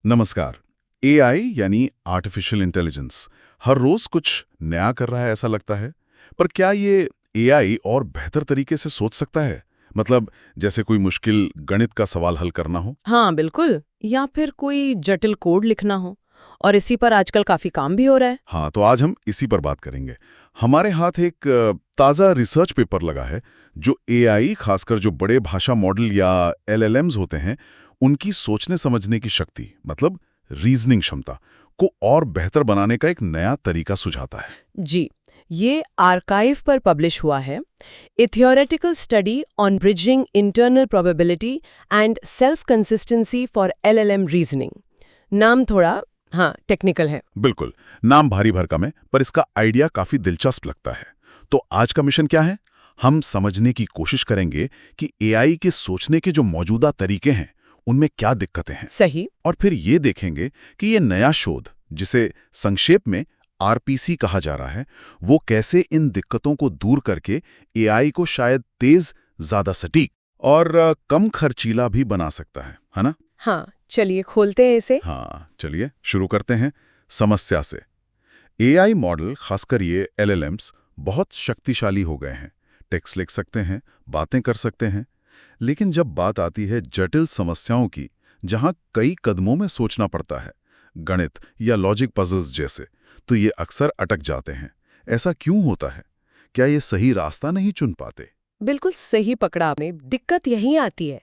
नमस्कार। एआई यानी artificial intelligence हर रोज कुछ नया कर रहा है ऐसा लगता है। पर क्या ये एआई और बेहतर तरीके से सोच सकता है? मतलब जैसे कोई मुश्किल गणित का सवाल हल करना हो। हाँ बिल्कुल। या फिर कोई जटिल कोड लिखना हो। और इसी पर आजकल काफी काम भी हो रहा है। हाँ, तो आज हम इसी पर बात करेंगे। हमारे हाथ एक ताज़ा रिसर्च पेपर लगा है जो एआई, खासकर जो बड़े भाषा मॉडल या एलएलएम्स होते हैं, उनकी सोचने समझने की शक्ति, मतलब रीजनिंग क्षमता को और बेहतर बनाने का एक नया तरीका सुझाता है। जी, ये आर्काइव पर पब्लिश हुआ है। A theoretical study on bridging internal probability and self consistency for LLM reasoning. नाम थोड़ा टेक्निकल है। बिल्कुल, नाम भारी भरकम है, पर इसका आइडिया काफी दिलचस्प लगता है। तो आज का मिशन क्या है? हम समझने की कोशिश करेंगे कि एआई के सोचने के जो मौजूदा तरीके हैं, उनमें क्या दिक्कतें हैं। सही। और फिर ये देखेंगे कि ये नया शोध, जिसे संक्षेप में आरपीसी कहा जा रहा है, वो कैसे इन दिक्कतों को दूर करके एआई को शायद तेज, ज्यादा सटीक और कम खर्चीला भी बना सकता है ना? हाँ, चलिए खोलते हैं इसे। हाँ, चलिए शुरू करते हैं समस्या से। एआई मॉडल, खासकर ये एलएलएम्स, बहुत शक्तिशाली हो गए हैं। टेक्स्ट लिख सकते हैं, बातें कर सकते हैं, लेकिन जब बात आती है जटिल समस्याओं की, जहां कई कदमों में सोचना पड़ता है, गणित या लॉजिक पजल्स जैसे, तो ये अक्सर अटक जाते हैं। ऐसा क्यों होता है? क्या ये सही रास्ता नहीं चुन पाते? बिल्कुल सही पकड़ा आपने। दिक्कत यहीं आती है।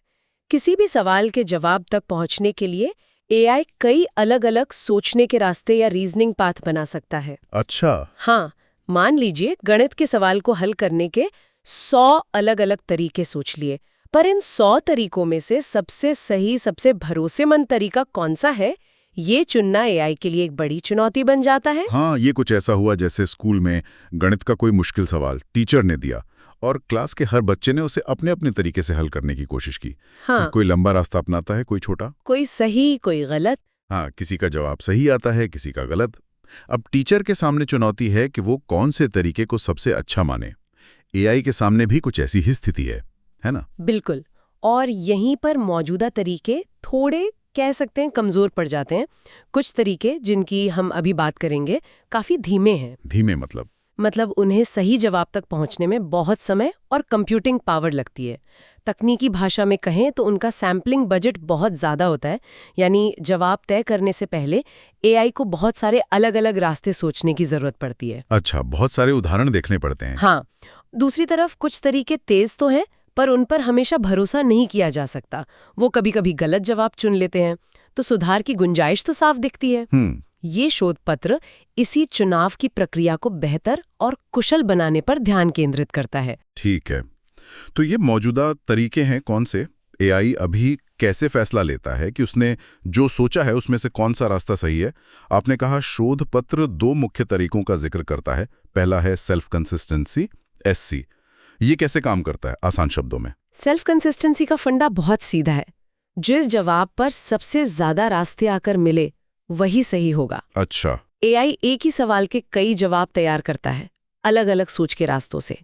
किसी भी सवाल के जवाब तक पहुंचने के लिए एआई कई अलग-अलग सोचने के रास्ते या रीजनिंग पाथ बना सकता है। अच्छा। हाँ, मान लीजिए गणित के सवाल को हल करने के 100 अलग-अलग तरीके सोच लिए, पर इन 100 तरीकों में से सबसे सही, सबसे भरोसेमंद तरीका कौन सा है, ये चुनना एआई के लिए एक बड़ी चुनौती बन जाता है। हाँ, ये कुछ ऐसा हुआ जैसे स्कूल में गणित का कोई मुश्किल सवाल टीचर ने दिया और क्लास के हर बच्चे ने उसे अपने अपने तरीके से हल करने की कोशिश की। हाँ, कोई लंबा रास्ता अपनाता है, कोई छोटा। कोई सही, कोई गलत। हाँ, किसी का जवाब सही आता है, किसी का गलत। अब टीचर के सामने चुनौती है कि वो कौन से तरीके को सबसे अच्छा माने। एआई के सामने भी कुछ ऐसी ही स्थिति है ना? बिल्कुल। और यहीं पर मौजूदा तरीके थोड़े कह सकते हैं कमजोर पड़ जाते हैं। कुछ तरीके जिनकी हम अभी बात करेंगे काफी धीमे हैं। धीमे मतलब उन्हें सही जवाब तक पहुंचने में बहुत समय और कंप्यूटिंग पावर लगती है। तकनीकी भाषा में कहें तो उनका सैम्पलिंग बजट बहुत ज़्यादा होता है। यानी जवाब तय करने से पहले एआई को बहुत सारे अलग-अलग रास्ते सोचने की ज़रूरत पड़ती है। अच्छा, बहुत सारे उदाहरण देखने पड़ते हैं। हाँ, दूसरी तरफ कुछ तरीके तेज तो हैं, पर उन पर हमेशा भरोसा नहीं किया जा सकता। वो कभी-कभी गलत जवाब चुन लेते हैं, तो सुधार की गुंजाइश तो साफ दिखती है। ये शोध पत्र इसी चुनाव की प्रक्रिया को बेहतर और कुशल बनाने पर ध्यान केंद्रित करता है। ठीक है, तो ये मौजूदा तरीके हैं कौन से? एआई अभी कैसे फैसला लेता है कि उसने जो सोचा है उसमें से कौन सा रास्ता सही है? आपने कहा शोध पत्र दो मुख्य तरीकों का जिक्र करता है। पहला है सेल्फ कंसिस्टेंसी, एससी। ये कैसे काम करता है आसान शब्दों में? सेल्फ कंसिस्टेंसी का फंडा बहुत सीधा है। जिस जवाब पर सबसे ज्यादा रास्ते आकर मिले वही सही होगा। अच्छा। एआई एक ही सवाल के कई जवाब तैयार करता है, अलग अलग सोच के रास्तों से।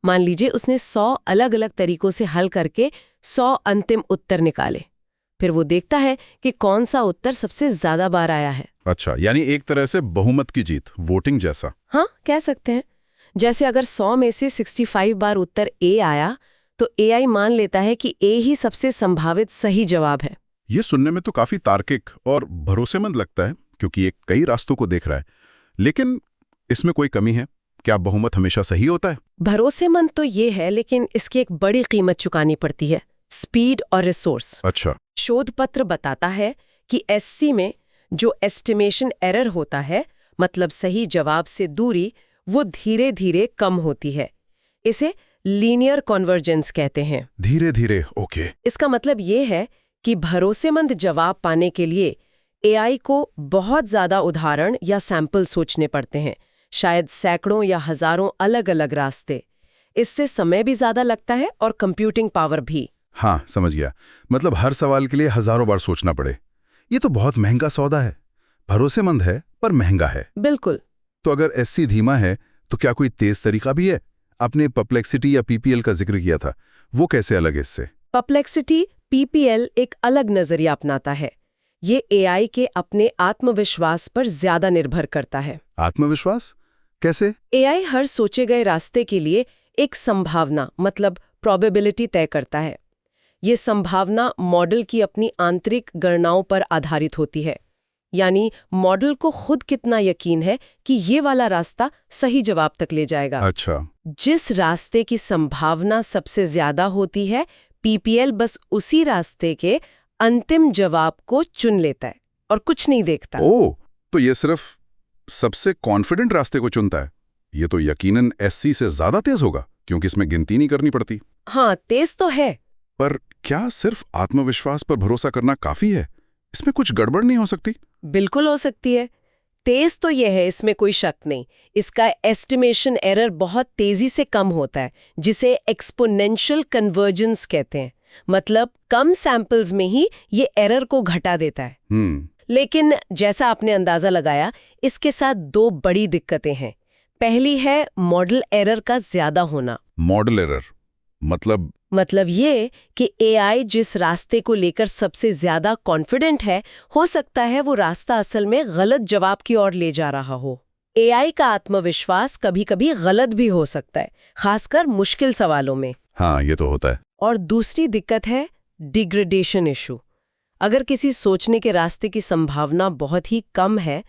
मान लीजिए उसने 100 अलग अलग तरीकों से हल करके 100 अंतिम उत्तर निकाले। फिर वो देखता है कि कौन सा उत्तर सबसे ज्यादा बार आया है। अच्छा, यानी एक तरह से बहुमत की जीत, वोटिंग जैसा। हाँ, कह सकते हैं। जैसे अगर 100 में से 65 बार उत्तर ए आया, तो एआई मान लेता है कि ए ही सबसे संभावित सही जवाब है। ये सुनने में तो काफी तार्किक और भरोसेमंद लगता है, क्योंकि ये कई रास्तों को देख रहा है। लेकिन इसमें कोई कमी है? क्या बहुमत हमेशा सही होता है? भरोसेमंद तो ये है, लेकिन इसकी एक बड़ी कीमत चुकानी पड़ती है, स्पीड और रिसोर्स। अच्छा। शोध पत्र बताता है कि एससी में जो एस्टिमेशन एरर होता है, मतलब सही जवाब से दूरी, वो धीरे धीरे कम होती है। इसे लीनियर कन्वर्जेंस कहते हैं। धीरे धीरे, ओके। इसका मतलब ये है कि भरोसेमंद जवाब पाने के लिए एआई को बहुत ज्यादा उदाहरण या सैंपल सोचने पड़ते हैं, शायद सैकड़ों या हजारों अलग अलग रास्ते। इससे समय भी ज्यादा लगता है और कंप्यूटिंग पावर भी। हाँ, समझ गया। मतलब हर सवाल के लिए हजारों बार सोचना पड़े। ये तो बहुत महंगा सौदा है। भरोसेमंद है पर महंगा है। बिल्कुल। तो अगर एससी धीमा है, तो क्या कोई तेज तरीका भी है? आपने परप्लेक्सिटी या पीपीएल का जिक्र किया था, वो कैसे अलग है इससे? परप्लेक्सिटी पीपीएल एक अलग नजरिया अपनाता है। ये एआई के अपने आत्मविश्वास पर ज्यादा निर्भर करता है। आत्मविश्वास कैसे? एआई हर सोचे गए रास्ते के लिए एक संभावना मतलब प्रोबेबिलिटी तय करता है। ये संभावना मॉडल की अपनी आंतरिक गणनाओं पर आधारित होती है, यानी मॉडल को खुद कितना यकीन है कि ये वाला रास्ता सही जवाब तक ले जाएगा। अच्छा। जिस रास्ते की संभावना सबसे ज्यादा होती है, पीपीएल बस उसी रास्ते के अंतिम जवाब को चुन लेता है और कुछ नहीं देखता। ओह, तो ये सिर्फ सबसे कॉन्फिडेंट रास्ते को चुनता है। ये तो यकीनन एससी से ज्यादा तेज होगा, क्योंकि इसमें गिनती नहीं करनी पड़ती। हाँ, तेज तो है। पर क्या सिर्फ आत्मविश्वास पर भरोसा करना काफी है? इसमें कुछ गड़बड़ नहीं हो सकती? बिल्कुल हो सकती है। तेज तो यह है, इसमें कोई शक नहीं। इसका एस्टिमेशन एरर बहुत तेजी से कम होता है, जिसे एक्सपोनेंशियल कन्वर्जेंस कहते हैं। मतलब कम सैंपल्स में ही ये एरर को घटा देता है। लेकिन जैसा आपने अंदाजा लगाया, इसके साथ दो बड़ी दिक्कतें हैं। पहली है मॉडल एरर का ज्यादा होना। मॉडल एरर मतलब ये कि एआई जिस रास्ते को लेकर सबसे ज्यादा कॉन्फिडेंट है, हो सकता है वो रास्ता असल में गलत जवाब की ओर ले जा रहा हो। एआई का आत्मविश्वास कभी-कभी गलत भी हो सकता है, खासकर मुश्किल सवालों में। हाँ, ये तो होता है। और दूसरी दिक्कत है डिग्रेडेशन इशू। अगर किसी सोचने के रास्ते की संभावना बहुत ही कम है,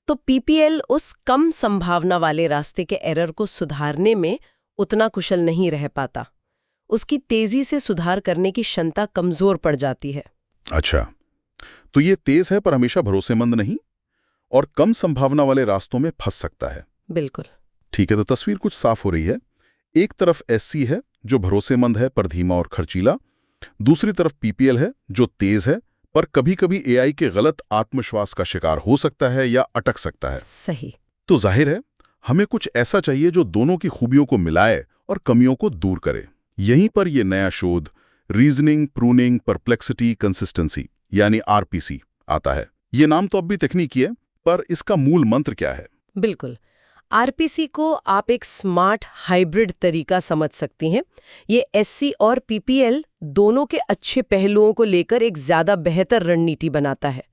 तो पीपीएल उस कम संभावना वाले रास्ते के एरर को सुधारने में उतना कुशल नहीं रह पाता। उसकी तेजी से सुधार करने की क्षमता कमजोर पड़ जाती है। अच्छा, तो ये तेज है पर हमेशा भरोसेमंद नहीं, और कम संभावना वाले रास्तों में फंस सकता है। बिल्कुल। ठीक है, तो तस्वीर कुछ साफ हो रही है। एक तरफ एससी है जो भरोसेमंद है पर धीमा और खर्चीला, दूसरी तरफ पीपीएल है जो तेज है पर कभी-कभी एआई के गलत आत्मविश्वास का शिकार हो सकता है या अटक सकता है। सही। तो जाहिर है हमें कुछ ऐसा चाहिए जो दोनों की खूबियों को मिलाए और कमियों को दूर करे। यहीं पर यह नया शोध रीजनिंग, प्रूनिंग, परप्लेक्सिटी, कंसिस्टेंसी यानी आरपीसी आता है। ये नाम तो अब भी तकनीकी है, पर इसका मूल मंत्र क्या है? बिल्कुल। आरपीसी को आप एक स्मार्ट हाइब्रिड तरीका समझ सकती हैं। ये एससी और पीपीएल दोनों के अच्छे पहलुओं को लेकर एक ज्यादा बेहतर रणनीति बनाता है।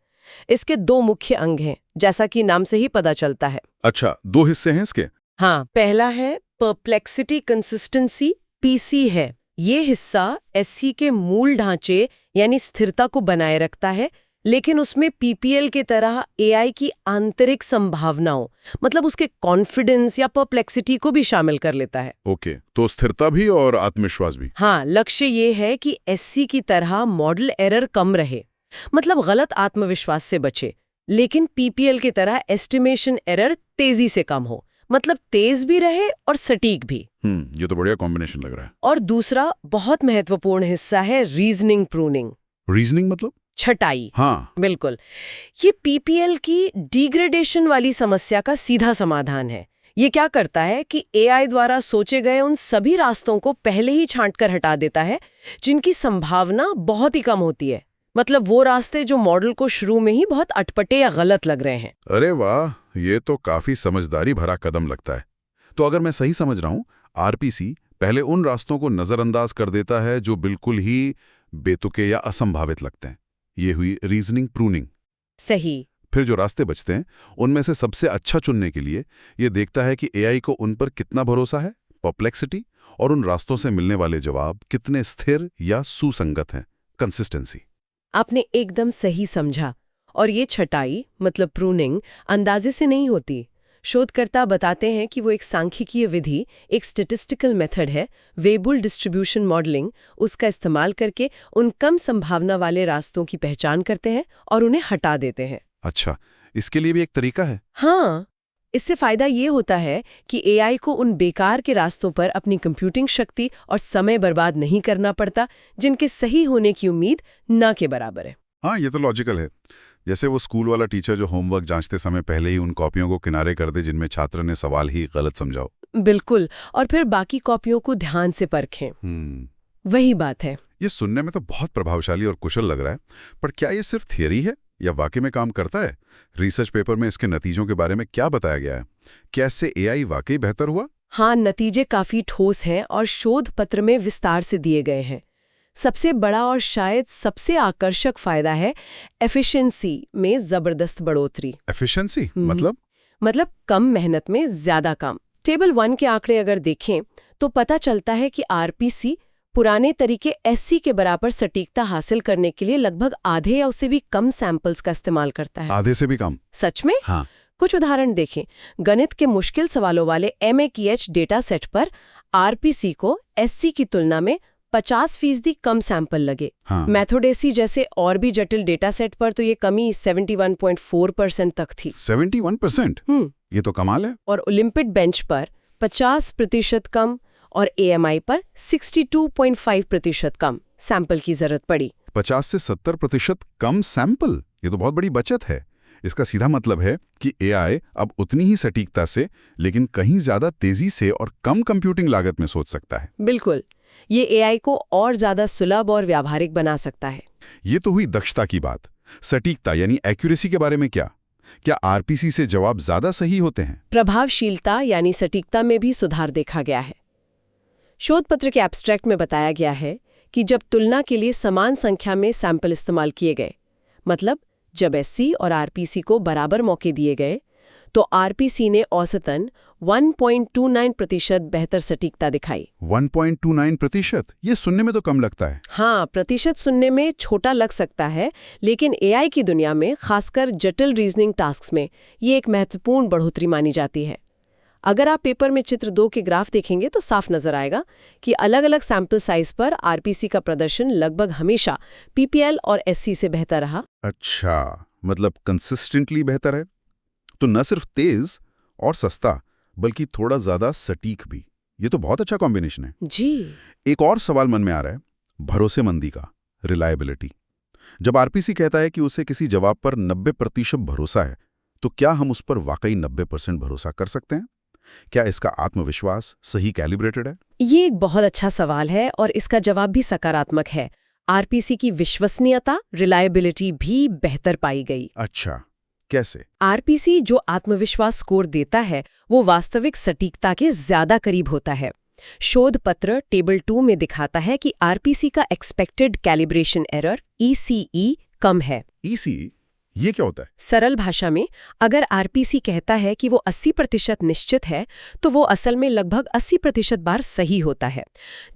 इसके दो मुख्य अंग हैं, जैसा कि नाम से ही पता चलता है। अच्छा, दो हिस्से हैं इसके? हाँ, पहला है परप्लेक्सिटी कंसिस्टेंसी, पीसी है। ये हिस्सा एससी के मूल ढांचे यानी स्थिरता को बनाए रखता है, लेकिन उसमें पीपीएल की तरह एआई की आंतरिक संभावनाओं मतलब उसके कॉन्फिडेंस या परप्लेक्सिटी को भी शामिल कर लेता है। ओके, तो स्थिरता भी और आत्मविश्वास भी। हाँ, लक्ष्य ये है कि एससी की तरह मॉडल एरर कम रहे, मतलब गलत आत्मविश्वास से बचे, लेकिन पीपीएल की तरह एस्टिमेशन एरर तेजी से कम हो, मतलब तेज भी रहे और सटीक भी। ये तो बढ़िया कॉम्बिनेशन लग रहा है। और दूसरा बहुत महत्वपूर्ण हिस्सा है रीजनिंग प्रूनिंग। रीजनिंग मतलब? छटाई। हाँ, बिल्कुल। ये पीपीएल की डिग्रेडेशन वाली समस्या का सीधा समाधान है। ये क्या करता है कि एआई द्वारा सोचे गए उन सभी रास्तों को पहले ही छांटकर हटा देता है जिनकी संभावना बहुत ही कम होती है। मतलब वो रास्ते जो मॉडल को शुरू में ही बहुत अटपटे या गलत लग रहे हैं। अरे वाह, ये तो काफी समझदारी भरा कदम लगता है। तो अगर मैं सही समझ रहा हूं, आरपीसी पहले उन रास्तों को नजरअंदाज कर देता है जो बिल्कुल ही बेतुके या असंभावित लगते हैं। ये हुई रीजनिंग प्रूनिंग। सही। फिर जो रास्ते बचते हैं उनमें से सबसे अच्छा चुनने के लिए ये देखता है कि एआई को उन पर कितना भरोसा है, परप्लेक्सिटी, और उन रास्तों से मिलने वाले जवाब कितने स्थिर या सुसंगत हैं, कंसिस्टेंसी। आपने एकदम सही समझा। और ये छटाई मतलब प्रूनिंग अंदाजे से नहीं होती। शोधकर्ता बताते हैं कि वो एक सांख्यिकीय विधि, एक स्टैटिस्टिकल मेथड है, वेबुल डिस्ट्रीब्यूशन मॉडलिंग, उसका इस्तेमाल करके उन कम संभावना वाले रास्तों की पहचान करते हैं और उन्हें हटा देते हैं। अच्छा, इसके लिए भी एक तरीका है? हाँ, इससे फायदा ये होता है कि एआई को उन बेकार के रास्तों पर अपनी कंप्यूटिंग शक्ति और समय बर्बाद नहीं करना पड़ता जिनके सही होने की उम्मीद न के बराबर है। हाँ, ये तो लॉजिकल है। जैसे वो स्कूल वाला टीचर जो होमवर्क जांचते समय पहले ही उन कॉपियों को किनारे कर दे जिनमें छात्र ने सवाल ही गलत समझाओ। बिल्कुल, और फिर बाकी कॉपियों को ध्यान से परखें। वही बात है। ये सुनने में तो बहुत प्रभावशाली और कुशल लग रहा है, पर क्या ये सिर्फ थियरी है या वाकई में काम करता है? रिसर्च पेपर में इसके नतीजों के बारे में क्या बताया गया है? क्या इससे एआई वाकई बेहतर हुआ? हाँ, नतीजे काफी ठोस हैं और शोध पत्र में विस्तार से दिए गए हैं। सबसे बड़ा और शायद सबसे आकर्षक फायदा है एफिशिएंसी में जबरदस्त बढ़ोतरी। एफिशिएंसी मतलब कम मेहनत में ज्यादा काम। टेबल 1 के आंकड़े अगर देखें तो पता चलता है कि आरपीसी पुराने तरीके एससी के बराबर सटीकता हासिल करने के लिए लगभग आधे या उससे भी कम सैंपल्स का इस्तेमाल करता है। आधे से भी कम? सच में? हाँ। कुछ उदाहरण देखें। गणित के मुश्किल सवालों वाले MAQH डेटा सेट पर आरपीसी को एससी की तुलना में 50% कम सैंपल लगे। हाँ। मैथोडेसी जैसे और भी जटिल डेटा सेट पर तो ये कमी 71.4% तक थी। 71%? ये तो कमाल है। और ओलंपिड बेंच पर 50% कम और AMI पर 62.5% कम सैंपल की जरूरत पड़ी। 50 से 70% कम सैंपल, ये तो बहुत बड़ी बचत है। इसका सीधा मतलब है कि AI अब उतनी ही सटीकता से लेकिन कहीं ज्यादा तेजी से और कम कंप्यूटिंग लागत में सोच सकता है। बिल्कुल, ये AI को और ज्यादा सुलभ और व्यावहारिक बना सकता है। ये तो हुई दक्षता की बात। सटीकता यानी एक्यूरेसी के बारे में क्या आरपीसी से जवाब ज्यादा सही होते हैं? प्रभावशीलता यानी सटीकता में भी सुधार देखा गया है। शोध पत्र के एब्स्ट्रैक्ट में बताया गया है कि जब तुलना के लिए समान संख्या में सैंपल इस्तेमाल किए गए, मतलब जब एससी और आरपीसी को बराबर मौके दिए गए, तो आरपीसी ने औसतन 1.29% बेहतर सटीकता दिखाई। 1.29%? ये सुनने में तो कम लगता है। हाँ, प्रतिशत सुनने में छोटा लग सकता है, लेकिन AI की दुनिया में, खासकर जटिल रीजनिंग टास्क्स में, ये एक महत्वपूर्ण बढ़ोतरी मानी जाती है। अगर आप पेपर में चित्र 2 के ग्राफ देखेंगे तो साफ नजर आएगा कि अलग-अलग सैंपल साइज पर आरपीसी का प्रदर्शन लगभग हमेशा PPL और SC से बेहतर रहा। अच्छा, मतलब कंसिस्टेंटली बेहतर है। तो न सिर्फ तेज और सस्ता, बल्कि थोड़ा ज्यादा सटीक भी। ये तो बहुत अच्छा कॉम्बिनेशन है। जी। एक और सवाल मन में आ रहा है, भरोसेमंदी का, रिलायबिलिटी। जब आरपीसी कहता है कि उसे किसी जवाब पर 90% भरोसा है, तो क्या हम उस पर वाकई 90% भरोसा कर सकते हैं? क्या इसका आत्मविश्वास सही कैलिब्रेटेड है? ये एक बहुत अच्छा सवाल है और इसका जवाब भी सकारात्मक है। आरपीसी की विश्वसनीयता, रिलायबिलिटी भी बेहतर पाई गई। अच्छा, कैसे? आरपीसी जो आत्मविश्वास स्कोर देता है वो वास्तविक सटीकता के ज्यादा करीब होता है। शोध पत्र टेबल 2 में दिखाता है कि आरपीसी का एक्सपेक्टेड कैलिब्रेशन एरर ECE कम है। ECE ये क्या होता है? सरल भाषा में, अगर आरपीसी कहता है कि वो 80% निश्चित है, तो वो असल में लगभग 80% बार सही होता है,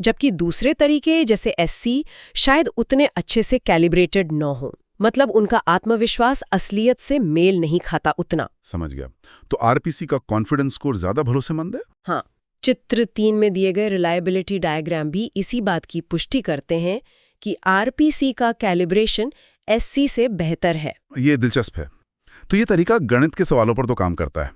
जबकि दूसरे तरीके जैसे SC शायद उतने अच्छे से कैलिब्रेटेड न हो। मतलब उनका आत्मविश्वास असलियत से मेल नहीं खाता उतना। समझ गया। तो आरपीसी का कॉन्फिडेंस स्कोर ज्यादा भरोसेमंद है? हाँ, चित्र 3 में दिए गए रिलायबिलिटी डायग्राम भी इसी बात की पुष्टि करते हैं कि आरपीसी का कैलिब्रेशन SC से बेहतर है। ये दिलचस्प है। तो ये तरीका गणित के सवालों पर तो काम करता है।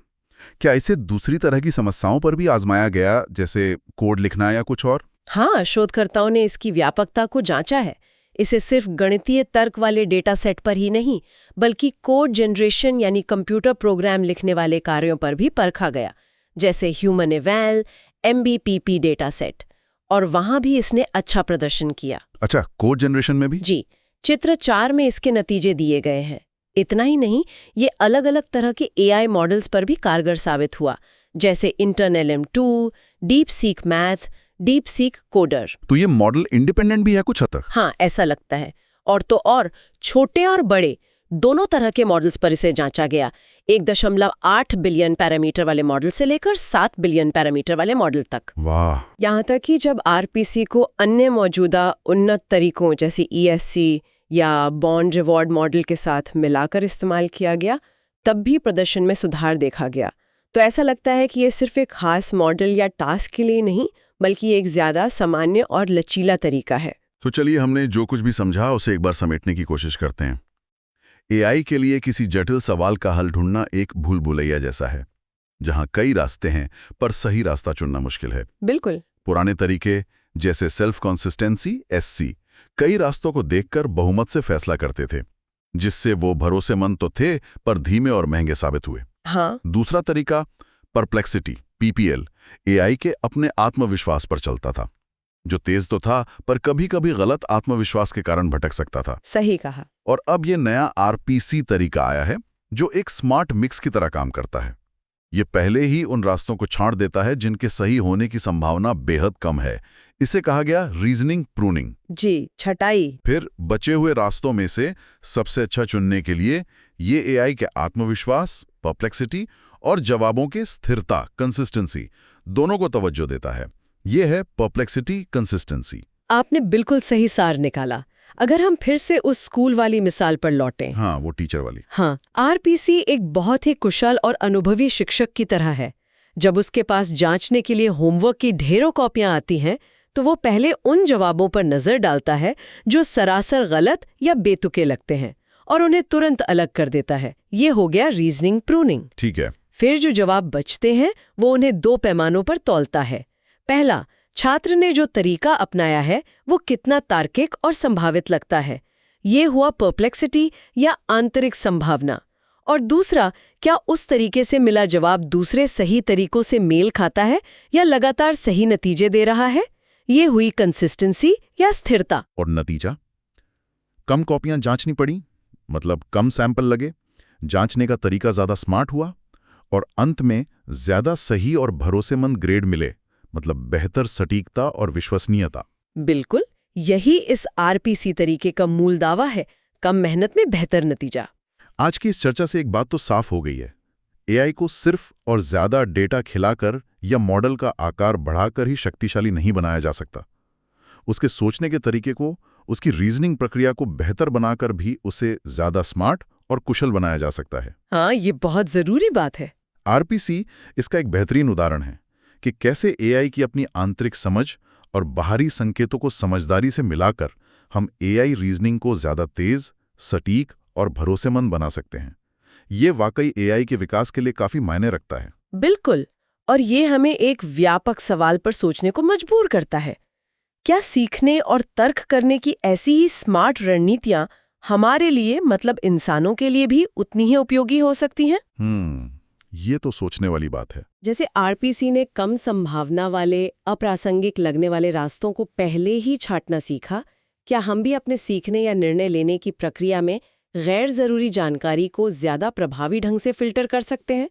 क्या इसे दूसरी तरह की समस्याओं पर भी आजमाया गया, जैसे कोड लिखना या कुछ और? हाँ, शोधकर्ताओं ने इसकी व्यापकता को जांचा है। इसे सिर्फ गणितीय तर्क वाले डेटा सेट पर ही नहीं, बल्कि कोड जनरेशन यानी कंप्यूटर प्रोग्राम लिखने वाले कार्यों पर भी परखा गया, जैसे ह्यूमन एवल, MBPP डेटा सेट, और वहां भी इसने अच्छा प्रदर्शन किया। अच्छा, कोड जनरेशन में भी? जी, चित्र 4 में इसके नतीजे दिए गए हैं। इतना ही नहीं, ये अलग-अलग तरह के AI मॉडल्स पर भी कारगर साबित हुआ, जैसे InternLM2, DeepSeek math, DeepSeek coder. तो ये मॉडल इंडिपेंडेंट भी है कुछ हद तक? हाँ, ऐसा लगता है। और छोटे और बड़े दोनों तरह के मॉडल्स पर इसे जांचा गया। 1.8 बिलियन पैरामीटर वाले मॉडल से लेकर 7 बिलियन पैरामीटर वाले मॉडल तक। वाह! यहाँ तक कि जब आरपीसी को अन्य मौजूदा उन्नत तरीकों जैसे ESC या बॉन्ड रिवॉर्ड मॉडल के साथ मिलाकर इस्तेमाल किया गया, तब भी प्रदर्शन में सुधार देखा गया। तो ऐसा लगता है कि ये सिर्फ एक खास मॉडल या टास्क के लिए नहीं, बल्कि एक ज्यादा सामान्य और लचीला तरीका है। तो चलिए, हमने जो कुछ भी समझा उसे एक बार समेटने की कोशिश करते हैं। AI के लिए किसी जटिल सवाल का हल ढूंढना एक भूल भुलैया जैसा है, जहां कई रास्ते हैं पर सही रास्ता चुनना मुश्किल है। बिल्कुल। पुराने तरीके जैसे सेल्फ कंसिस्टेंसी SC कई रास्तों को देखकर बहुमत से फैसला करते थे, जिससे वो भरोसेमंद तो थे पर धीमे और महंगे साबित हुए। हाँ। दूसरा तरीका परप्लेक्सिटी PPL AI के अपने आत्मविश्वास पर चलता था, जो तेज तो था पर कभी-कभी गलत आत्मविश्वास के कारण भटक सकता था। सही कहा। और अब ये नया RPC तरीका आया है, जो एक स्मार्ट मिक्स की तरह काम करता है। ये पहले ही उन रास्तों को छांट देता है जिनके सही होने की संभावना बेहद कम है। इसे कहा गया रीजनिंग प्रूनिंग। जी, छटाई। फिर बचे हुए रास्तों में से सबसे अच्छा चुनने के लिए ये एआई के आत्मविश्वास, परप्लेक्सिटी और जवाबों के स्थिरता, कंसिस्टेंसी, दोनों को तवज्जो देता है। ये है परप्लेक्सिटी, कंसिस्टेंसी। आपने बिल्कुल सही सार निकाला। अगर हम फिर से उस स्कूल वाली मिसाल पर लौटें। हाँ, वो टीचर वाली। हाँ, आरपीसी एक बहुत ही कुशल और अनुभवी शिक्षक की तरह है। जब उसके पास जांचने के लिए होमवर्क की ढेरों कॉपियां आती हैं, तो वो पहले उन जवाबों पर नजर डालता है जो सरासर गलत या बेतुके लगते हैं और उन्हें तुरंत अलग कर देता है। ये हो गया रीजनिंग प्रूनिंग। ठीक है। फिर जो जवाब बचते हैं वो उन्हें 2 पैमानों पर तौलता है। पहला, छात्र ने जो तरीका अपनाया है वो कितना तार्किक और संभावित लगता है। ये हुआ परप्लेक्सिटी या आंतरिक संभावना। और दूसरा, क्या उस तरीके से मिला जवाब दूसरे सही तरीकों से मेल खाता है या लगातार सही नतीजे दे रहा है। ये हुई कंसिस्टेंसी या स्थिरता। और नतीजा? कम कॉपियां जांचनी पड़ी, मतलब कम सैंपल लगे, जांचने का तरीका ज्यादा स्मार्ट हुआ और अंत में ज्यादा सही और भरोसेमंद ग्रेड मिले, मतलब बेहतर सटीकता और विश्वसनीयता। बिल्कुल, यही इस आरपीसी तरीके का मूल दावा है, कम मेहनत में बेहतर नतीजा। आज की इस चर्चा से एक बात तो साफ हो गई है, एआई को सिर्फ और ज्यादा डेटा खिलाकर या मॉडल का आकार बढ़ाकर ही शक्तिशाली नहीं बनाया जा सकता। उसके सोचने के तरीके को, उसकी रीजनिंग प्रक्रिया को बेहतर बनाकर भी उसे ज्यादा स्मार्ट और कुशल बनाया जा सकता है। हाँ, ये बहुत जरूरी बात है। आरपीसी इसका एक बेहतरीन उदाहरण है कि कैसे एआई की अपनी आंतरिक समझ और बाहरी संकेतों को समझदारी से मिलाकर हम एआई रीजनिंग को ज्यादा तेज, सटीक और भरोसेमंद बना सकते हैं। ये वाकई एआई के विकास के लिए काफी मायने रखता है। बिल्कुल, और ये हमें एक व्यापक सवाल पर सोचने को मजबूर करता है। क्या सीखने और तर्क करने की ऐसी ही स्मार्ट रणनीतियां हमारे लिए, मतलब इंसानों के लिए भी उतनी ही उपयोगी हो सकती हैं? ये तो सोचने वाली बात है। जैसे आरपीसी ने कम संभावना वाले, अप्रासंगिक लगने वाले रास्तों को पहले ही छांटना सीखा, क्या हम भी अपने सीखने या निर्णय लेने की प्रक्रिया में गैर जरूरी जानकारी को ज्यादा प्रभावी ढंग से फिल्टर कर सकते हैं?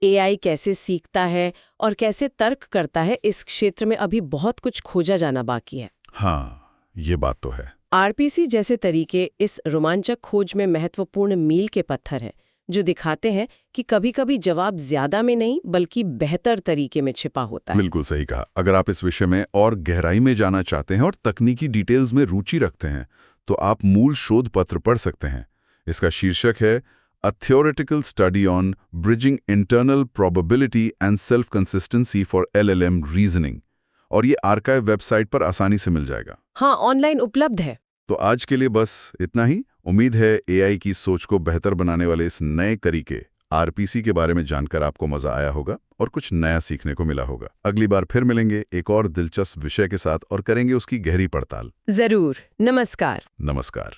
एआई कैसे सीखता है और कैसे तर्क करता है, इस क्षेत्र में अभी बहुत कुछ खोजा जाना बाकी है। हाँ, ये बात तो है। आरपीसी जैसे तरीके इस रोमांचक खोज में महत्वपूर्ण मील के पत्थर हैं, जो दिखाते हैं कि कभी-कभी जवाब ज्यादा में नहीं बल्कि बेहतर तरीके में छिपा होता है। बिल्कुल सही कहा। अगर आप इस विषय में और गहराई में जाना चाहते हैं और तकनीकी डिटेल्स में रुचि रखते हैं, तो आप मूल शोध पत्र पढ़ सकते हैं। इसका शीर्षक है A Theoretical Study on Bridging Internal Probability and Self-Consistency for LLM Reasoning, और ये आर्काइव वेबसाइट पर आसानी से मिल जाएगा। हाँ, ऑनलाइन उपलब्ध है। तो आज के लिए बस इतना ही। उम्मीद है एआई की सोच को बेहतर बनाने वाले इस नए तरीके आरपीसी के बारे में जानकर आपको मजा आया होगा और कुछ नया सीखने को मिला होगा। अगली बार फिर मिलेंगे एक और दिलचस्प विषय के साथ और करेंगे उसकी गहरी पड़ताल। जरूर। नमस्कार। नमस्कार।